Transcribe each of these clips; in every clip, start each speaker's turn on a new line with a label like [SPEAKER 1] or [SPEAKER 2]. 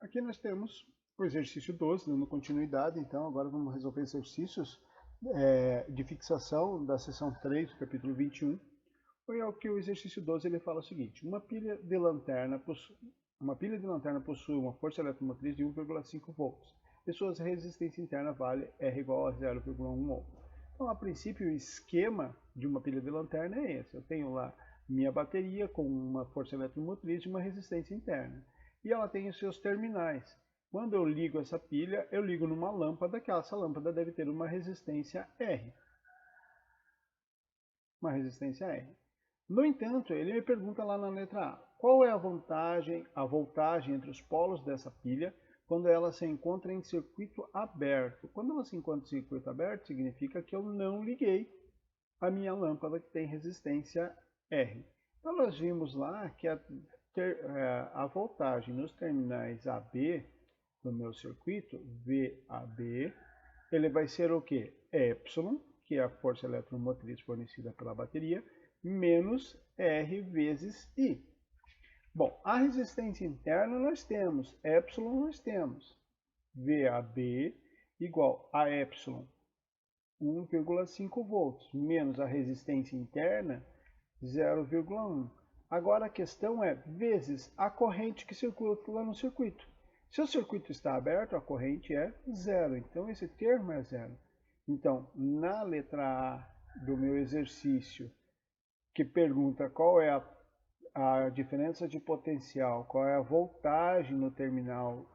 [SPEAKER 1] Aqui nós temos o exercício 12, dando continuidade, então agora vamos resolver exercícios de fixação da seção 3 do capítulo 21. É o que o exercício 12 ele fala o seguinte: uma pilha de lanterna possui uma força eletromotriz de 1,5 volts e sua resistência interna vale R igual a 0,1 ohm. Então, a princípio, o esquema de uma pilha de lanterna é esse. Eu tenho lá minha bateria com uma força eletromotriz e uma resistência interna. E ela tem os seus terminais. Quando eu ligo essa pilha, eu ligo numa lâmpada, que essa lâmpada deve ter uma resistência R. Uma resistência R. No entanto, ele me pergunta lá na letra A, qual é a voltagem entre os polos dessa pilha quando ela se encontra em circuito aberto? Quando ela se encontra em circuito aberto, significa que eu não liguei a minha lâmpada que tem resistência R. Então, nós vimos lá que a voltagem nos terminais AB do meu circuito, VAB, ele vai ser o quê? Epsilon, que é a força eletromotriz fornecida pela bateria, menos R vezes I. Bom, a resistência interna nós temos, Epsilon nós temos, VAB igual a Epsilon 1,5 volts, menos a resistência interna 0,1. Agora a questão é vezes a corrente que circula lá no circuito. Se o circuito está aberto, a corrente é zero, então esse termo é zero. Então, na letra A do meu exercício, que pergunta qual é a diferença de potencial, qual é a voltagem no terminal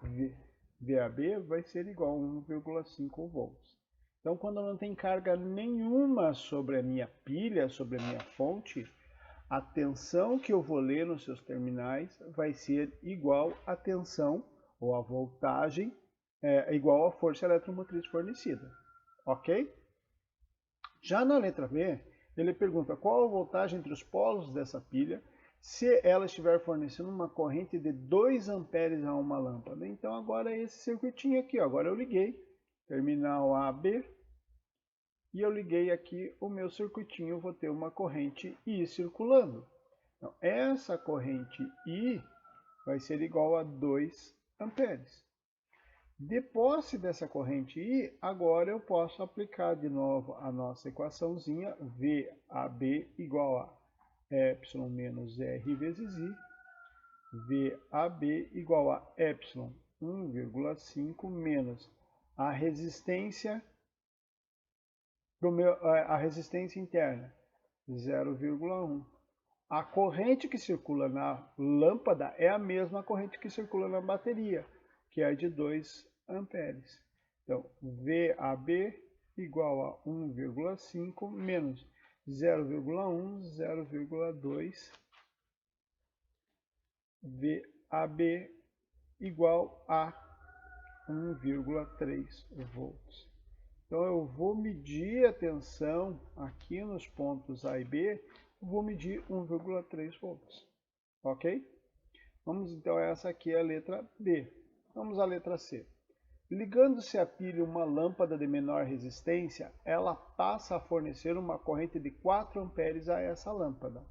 [SPEAKER 1] VAB, vai ser igual a 1,5 volts. Então, quando não tem carga nenhuma sobre a minha pilha, sobre a minha fonte, a tensão que eu vou ler nos seus terminais vai ser igual à tensão, ou a voltagem, igual à força eletromotriz fornecida. Ok? Já na letra B, ele pergunta qual a voltagem entre os polos dessa pilha se ela estiver fornecendo uma corrente de 2 amperes a uma lâmpada. Então agora é esse circuitinho aqui, ó. Agora eu liguei terminal AB e eu liguei aqui o meu circuitinho, eu vou ter uma corrente I circulando. Então essa corrente I vai ser igual a 2 amperes. De posse dessa corrente I, agora eu posso aplicar de novo a nossa equaçãozinha VAB igual a epsilon menos R vezes I, VAB igual a epsilon 1,5 menos a resistência interna 0,1. A corrente que circula na lâmpada é a mesma corrente que circula na bateria, que é de 2 amperes. Então, VAB igual a 1,5 menos 0,1, 0,2, VAB igual a 1,3 volts. Então, eu vou medir a tensão aqui nos pontos A e B, eu vou medir 1,3 volts. Ok? Vamos então, essa aqui é a letra B. Vamos à letra C. Ligando-se a pilha uma lâmpada de menor resistência, ela passa a fornecer uma corrente de 4 amperes a essa lâmpada.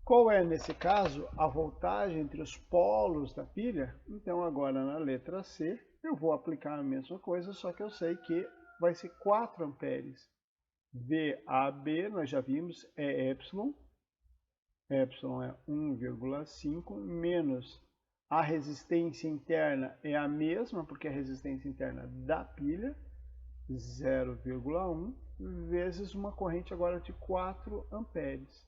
[SPEAKER 1] Qual é, nesse caso, a voltagem entre os polos da pilha? Então, agora na letra C, eu vou aplicar a mesma coisa, só que eu sei que vai ser 4 amperes. VAB, nós já vimos, é epsilon. Epsilon é 1,5 menos a resistência interna é a mesma, porque é a resistência interna da pilha, 0,1, vezes uma corrente agora de 4 amperes.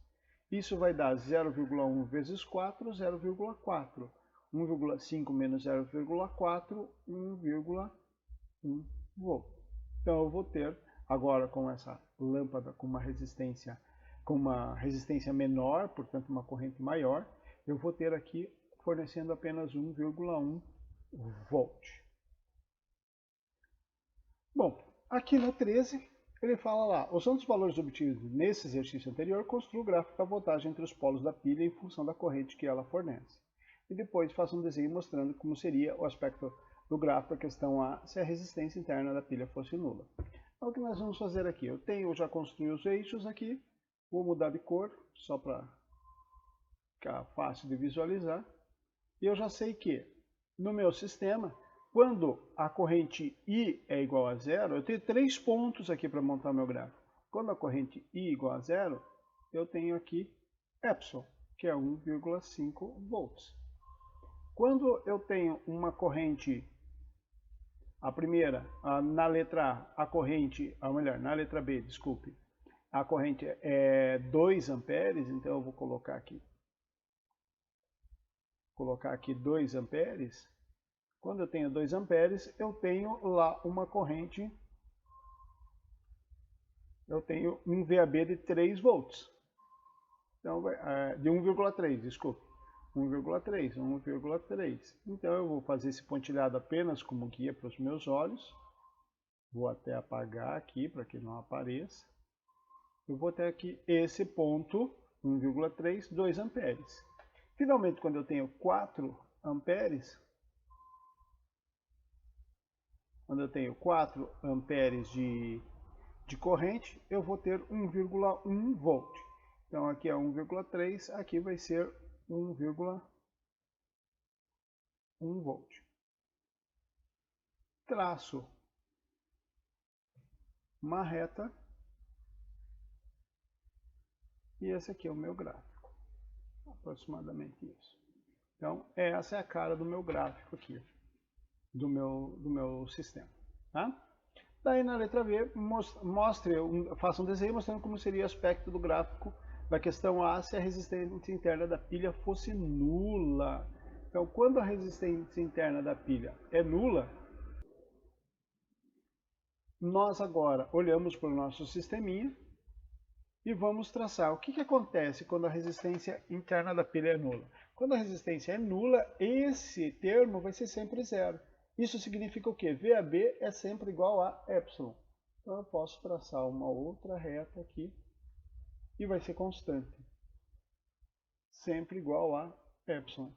[SPEAKER 1] Isso vai dar 0,1 vezes 4, 0,4. 1,5 menos 0,4, 1,1 volt. Então eu vou ter agora com essa lâmpada com uma resistência menor, portanto uma corrente maior, eu vou ter aqui fornecendo apenas 1,1 volt. Bom, aqui no 13, ele fala lá, usando os valores obtidos nesse exercício anterior, construa o gráfico da voltagem entre os polos da pilha em função da corrente que ela fornece. E depois faça um desenho mostrando como seria o aspecto do gráfico da questão A se a resistência interna da pilha fosse nula. Então, o que nós vamos fazer aqui? Eu já construí os eixos aqui, vou mudar de cor, só para ficar fácil de visualizar. E eu já sei que no meu sistema, quando a corrente I é igual a zero, eu tenho 3 pontos aqui para montar meu gráfico. Quando a corrente I é igual a zero, eu tenho aqui epsilon, que é 1,5 volts. Quando eu tenho uma corrente, a primeira, na letra A, a corrente, ou melhor, na letra B, desculpe, a corrente é 2 amperes, então eu vou colocar aqui 2 amperes. Quando eu tenho 2 amperes, eu tenho lá uma corrente, eu tenho um VAB de 3 volts. Então, de 1,3, desculpe. 1,3. Então, eu vou fazer esse pontilhado apenas como guia para os meus olhos. Vou até apagar aqui para que não apareça. Eu vou ter aqui esse ponto, 1,3, 2 amperes. Finalmente, quando eu tenho 4 amperes, de corrente, eu vou ter 1,1 volt. Então, aqui é 1,3, aqui vai ser 1,1 volt. Traço uma reta. E esse aqui é o meu gráfico. Aproximadamente isso. Então, essa é a cara do meu gráfico aqui, do meu sistema. Tá? Daí, na letra B, faça um desenho mostrando como seria o aspecto do gráfico da questão A se a resistência interna da pilha fosse nula. Então, quando a resistência interna da pilha é nula, nós agora olhamos para o nosso sisteminha e vamos traçar o que acontece quando a resistência interna da pilha é nula. Quando a resistência é nula, esse termo vai ser sempre zero. Isso significa o quê? VAB é sempre igual a epsilon. Então eu posso traçar uma outra reta aqui e vai ser constante. Sempre igual a epsilon.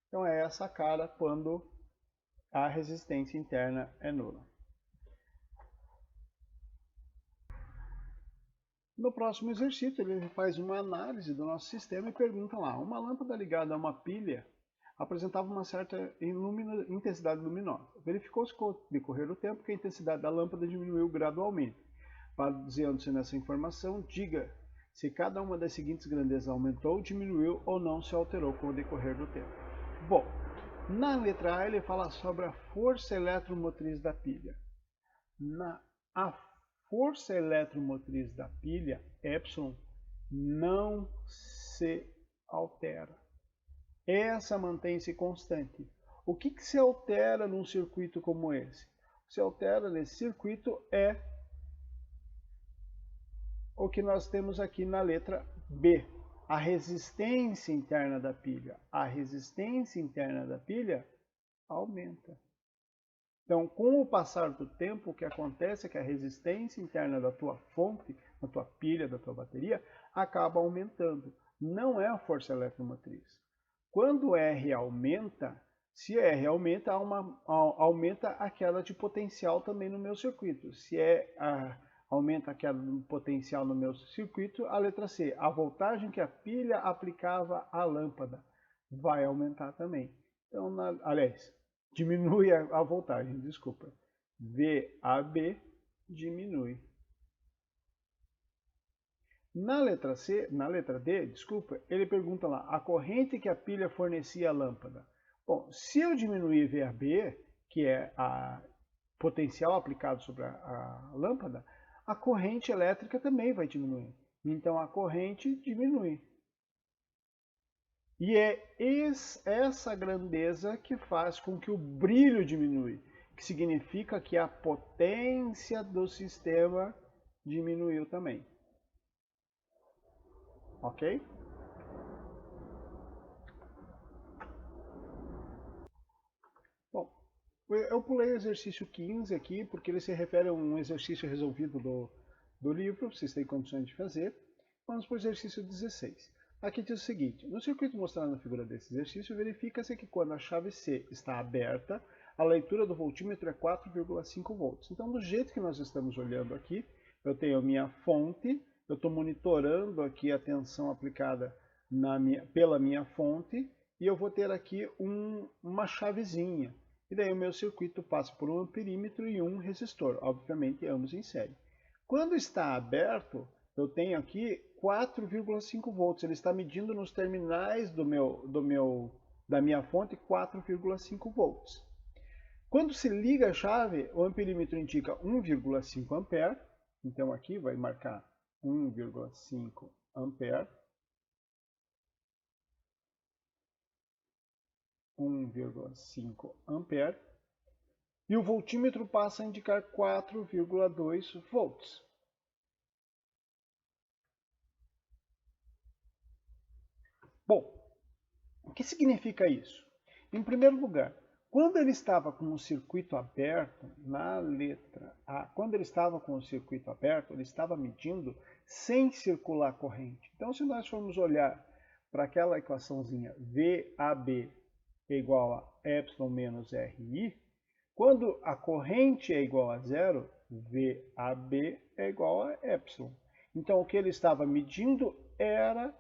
[SPEAKER 1] Então é essa a cara quando a resistência interna é nula. No próximo exercício, ele faz uma análise do nosso sistema e pergunta lá, uma lâmpada ligada a uma pilha apresentava uma certa intensidade luminosa. Verificou-se com o decorrer do tempo que a intensidade da lâmpada diminuiu gradualmente. Baseando-se nessa informação, diga se cada uma das seguintes grandezas aumentou, diminuiu ou não se alterou com o decorrer do tempo. Bom, na letra A ele fala sobre a força eletromotriz da pilha. A força eletromotriz da pilha, epsilon, não se altera. Essa mantém-se constante. O que se altera num circuito como esse? O que se altera nesse circuito é o que nós temos aqui na letra B, a resistência interna da pilha. A resistência interna da pilha aumenta. Então, com o passar do tempo, o que acontece é que a resistência interna da tua fonte, da tua pilha, da tua bateria, acaba aumentando. Não é a força eletromotriz. Quando R aumenta, se R aumenta, aumenta a queda de potencial também no meu circuito. Se aumenta a queda de potencial no meu circuito, a letra C, a voltagem que a pilha aplicava à lâmpada vai aumentar também. Então, aliás, diminui a voltagem, desculpa. VAB diminui. Na letra D, desculpa, ele pergunta lá, a corrente que a pilha fornecia à lâmpada. Bom, se eu diminuir VAB, que é a potencial aplicado sobre a lâmpada, a corrente elétrica também vai diminuir. Então a corrente diminui. E é essa grandeza que faz com que o brilho diminui, que significa que a potência do sistema diminuiu também. Ok? Bom, eu pulei o exercício 15 aqui, porque ele se refere a um exercício resolvido do livro, vocês têm condições de fazer. Vamos para o exercício 16. Aqui diz o seguinte, no circuito mostrado na figura desse exercício, verifica-se que quando a chave C está aberta, a leitura do voltímetro é 4,5 volts. Então, do jeito que nós estamos olhando aqui, eu tenho a minha fonte, eu estou monitorando aqui a tensão aplicada pela minha fonte, e eu vou ter aqui uma chavezinha. E daí o meu circuito passa por um amperímetro e um resistor, obviamente ambos em série. Quando está aberto, eu tenho aqui 4,5 volts. Ele está medindo nos terminais da minha fonte 4,5 volts. Quando se liga a chave, o amperímetro indica 1,5 ampere. Então aqui vai marcar 1,5 ampere. 1,5 ampere. E o voltímetro passa a indicar 4,2 volts. Bom, o que significa isso? Em primeiro lugar, quando ele estava com o circuito aberto, na letra A, quando ele estava com o circuito aberto, ele estava medindo sem circular corrente. Então, se nós formos olhar para aquela equaçãozinha VAB é igual a epsilon menos RI, quando a corrente é igual a zero, VAB é igual a epsilon. Então, o que ele estava medindo era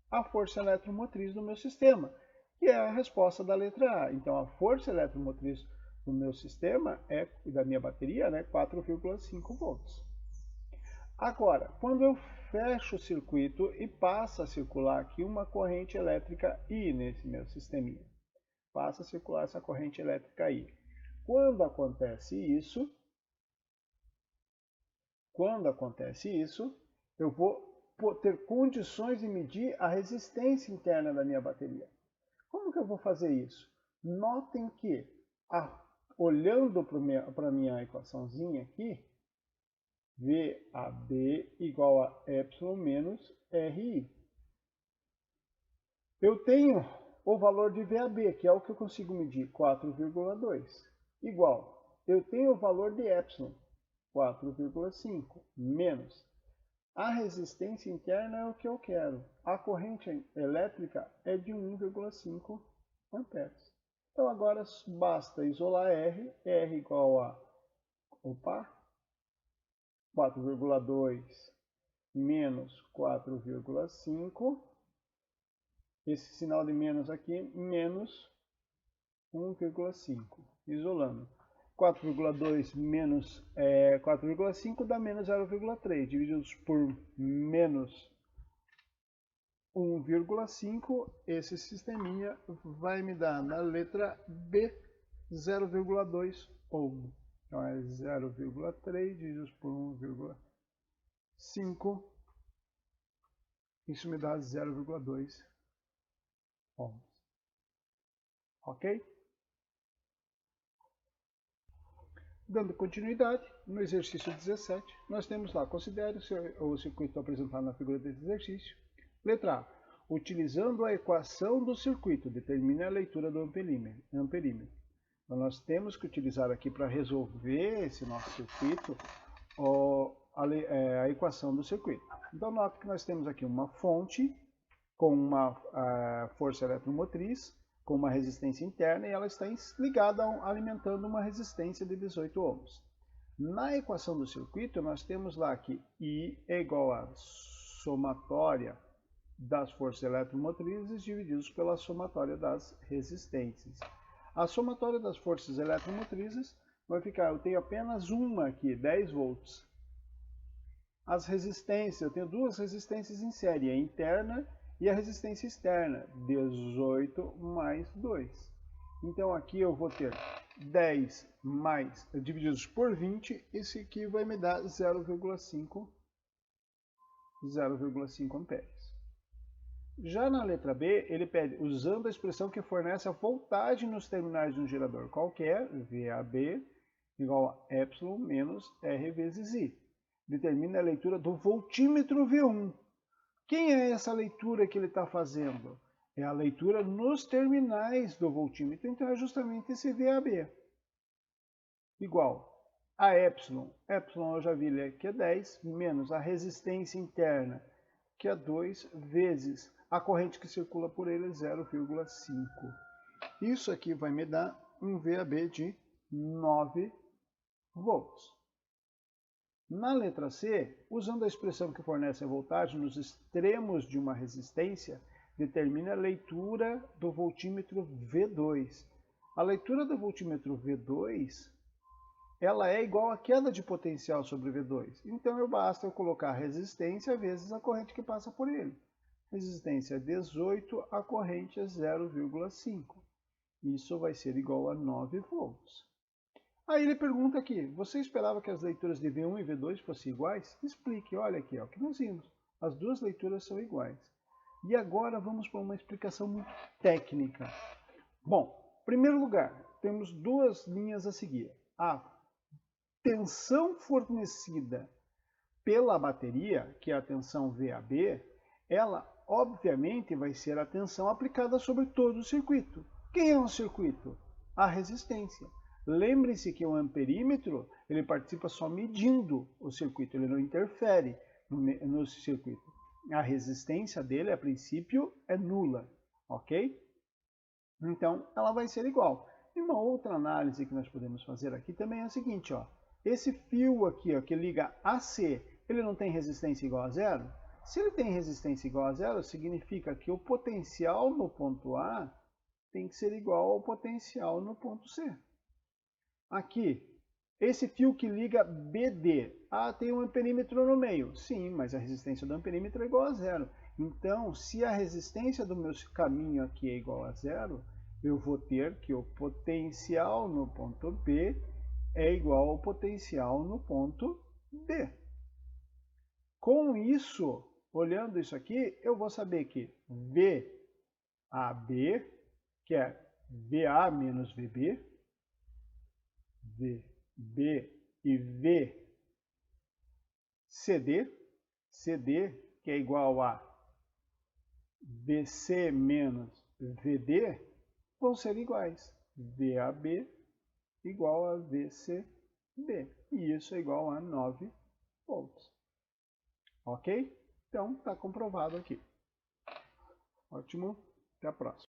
[SPEAKER 1] a força eletromotriz do meu sistema, que é a resposta da letra A. Então, a força eletromotriz do meu sistema, da minha bateria, é 4,5 volts. Agora, quando eu fecho o circuito e passa a circular aqui uma corrente elétrica I nesse meu sisteminha, passa a circular essa corrente elétrica I. Quando acontece isso, eu vou ter condições de medir a resistência interna da minha bateria. Como que eu vou fazer isso? Notem que, olhando para a minha equaçãozinha aqui, VAB igual a epsilon menos RI. Eu tenho o valor de VAB, que é o que eu consigo medir, 4,2, igual. Eu tenho o valor de epsilon, 4,5, menos. A resistência interna é o que eu quero. A corrente elétrica é de 1,5 amperes. Então agora basta isolar R. R igual a 4,2 menos 4,5. Esse sinal de menos aqui, menos 1,5. Isolando. 4,2 menos 4,5 dá menos 0,3, divididos por menos 1,5, esse sisteminha vai me dar na letra B 0,2 ohm. Então é 0,3 divididos por 1,5, isso me dá 0,2 ohms. Ok? Dando continuidade, no exercício 17, nós temos lá, considere o circuito apresentado na figura desse exercício. Letra A. Utilizando a equação do circuito, determine a leitura do amperímetro. Então, nós temos que utilizar aqui para resolver esse nosso circuito a equação do circuito. Então, note que nós temos aqui uma fonte com uma força eletromotriz, com uma resistência interna, e ela está ligada alimentando uma resistência de 18 ohms. Na equação do circuito, nós temos lá que I é igual a somatória das forças eletromotrizes divididos pela somatória das resistências. A somatória das forças eletromotrizes vai ficar, eu tenho apenas uma aqui, 10 volts. As resistências, eu tenho duas resistências em série, a interna e a resistência externa, 18 mais 2. Então aqui eu vou ter 10 mais, divididos por 20, esse aqui vai me dar 0,5 amperes. Já na letra B, ele pede, usando a expressão que fornece a voltagem nos terminais de um gerador qualquer, VAB, igual a epsilon menos R vezes I. Determina a leitura do voltímetro V1. Quem é essa leitura que ele está fazendo? É a leitura nos terminais do voltímetro, então é justamente esse VAB. Igual a epsilon. Epsilon eu já vi que é 10, menos a resistência interna, que é 2, vezes a corrente que circula por ele, 0,5. Isso aqui vai me dar um VAB de 9 volts. Na letra C, usando a expressão que fornece a voltagem nos extremos de uma resistência, determina a leitura do voltímetro V2. A leitura do voltímetro V2, ela é igual à queda de potencial sobre V2. Então, basta eu colocar resistência vezes a corrente que passa por ele. Resistência é 18, a corrente é 0,5. Isso vai ser igual a 9 volts. Aí ele pergunta aqui, você esperava que as leituras de V1 e V2 fossem iguais? Explique, olha aqui, ó, que nós vimos. As duas leituras são iguais. E agora vamos para uma explicação muito técnica. Bom, em primeiro lugar, temos duas linhas a seguir. A tensão fornecida pela bateria, que é a tensão VAB, ela obviamente vai ser a tensão aplicada sobre todo o circuito. Quem é um circuito? A resistência. Lembre-se que o amperímetro ele participa só medindo o circuito, ele não interfere no circuito. A resistência dele, a princípio, é nula, ok? Então, ela vai ser igual. E uma outra análise que nós podemos fazer aqui também é a seguinte, ó. Esse fio aqui, ó, que liga AC, ele não tem resistência igual a zero? Se ele tem resistência igual a zero, significa que o potencial no ponto A tem que ser igual ao potencial no ponto C. Aqui, esse fio que liga BD, tem um amperímetro no meio. Sim, mas a resistência do amperímetro é igual a zero. Então, se a resistência do meu caminho aqui é igual a zero, eu vou ter que o potencial no ponto B é igual ao potencial no ponto D. Com isso, olhando isso aqui, eu vou saber que VAB, que é VA menos VB, VB e VCD, CD, que é igual a VC menos VD, vão ser iguais. VAB igual a VCB. E isso é igual a 9 volts. Ok? Então, está comprovado aqui. Ótimo. Até a próxima.